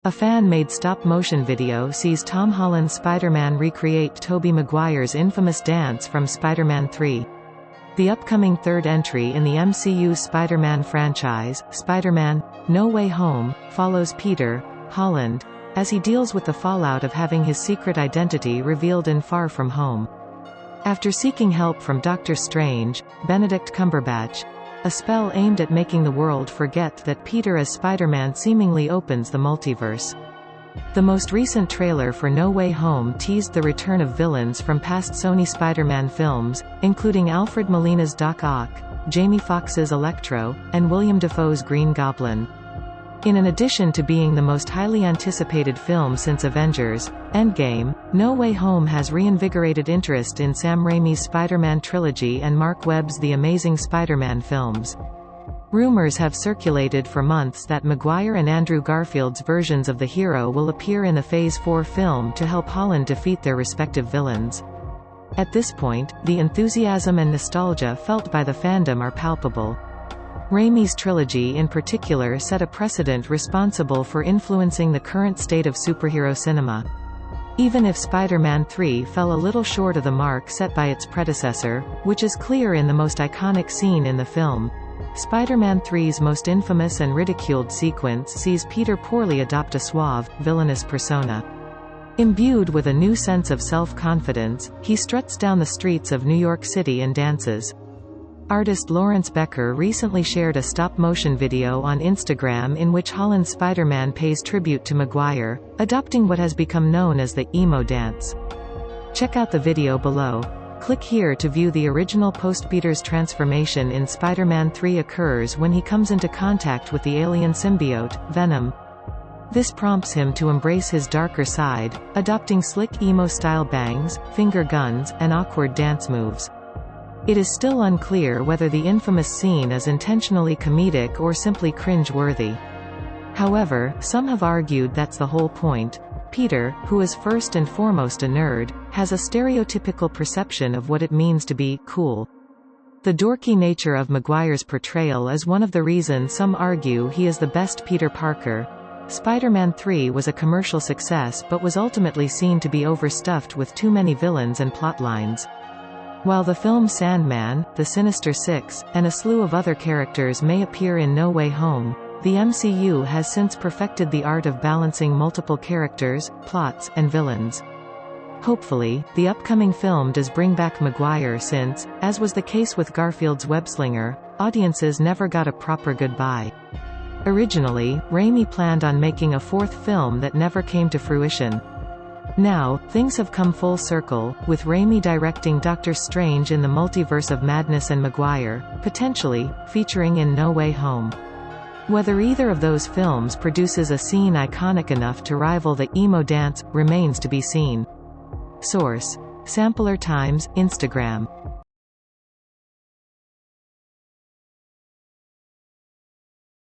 A fan-made stop-motion video sees Tom Holland's Spider-Man recreate Tobey Maguire's infamous dance from Spider-Man 3. The upcoming third entry in the MCU's Spider-Man franchise, Spider-Man: No Way Home, follows Peter, Holland, as he deals with the fallout of having his secret identity revealed in Far From Home. After seeking help from Doctor Strange, Benedict Cumberbatch, a spell aimed at making the world forget that Peter as Spider-Man seemingly opens the multiverse. The most recent trailer for No Way Home teased the return of villains from past Sony Spider-Man films, including Alfred Molina's Doc Ock, Jamie Foxx's Electro, and William Dafoe's Green Goblin. In addition to being the most highly anticipated film since Avengers: Endgame, No Way Home has reinvigorated interest in Sam Raimi's Spider-Man trilogy and Mark Webb's The Amazing Spider-Man films. Rumors have circulated for months that Maguire and Andrew Garfield's versions of the hero will appear in the Phase 4 film to help Holland defeat their respective villains. At this point, the enthusiasm and nostalgia felt by the fandom are palpable. Raimi's trilogy in particular set a precedent responsible for influencing the current state of superhero cinema. Even if Spider-Man 3 fell a little short of the mark set by its predecessor, which is clear in the most iconic scene in the film, Spider-Man 3's most infamous and ridiculed sequence sees Peter poorly adopt a suave, villainous persona. Imbued with a new sense of self-confidence, he struts down the streets of New York City and dances. Artist Lawrence Becker recently shared a stop-motion video on Instagram in which Holland's Spider-Man pays tribute to Maguire, adopting what has become known as the emo dance. Check out the video below. Click here to view the original post. Peter's transformation in Spider-Man 3 occurs when he comes into contact with the alien symbiote, Venom. This prompts him to embrace his darker side, adopting slick emo-style bangs, finger guns, and awkward dance moves. It is still unclear whether the infamous scene is intentionally comedic or simply cringe-worthy. However, some have argued that's the whole point. Peter, who is first and foremost a nerd, has a stereotypical perception of what it means to be cool. The dorky nature of Maguire's portrayal is one of the reasons some argue he is the best Peter Parker. Spider-Man 3 was a commercial success but was ultimately seen to be overstuffed with too many villains and plotlines. While the film Sandman, The Sinister Six, and a slew of other characters may appear in No Way Home, the MCU has since perfected the art of balancing multiple characters, plots, and villains. Hopefully, the upcoming film does bring back Maguire since, as was the case with Garfield's Webslinger, audiences never got a proper goodbye. Originally, Raimi planned on making a fourth film that never came to fruition. Now, things have come full circle, with Raimi directing Doctor Strange in the Multiverse of Madness and Maguire, potentially, featuring in No Way Home. Whether either of those films produces a scene iconic enough to rival the emo dance, remains to be seen. Source: Sampler Times, Instagram.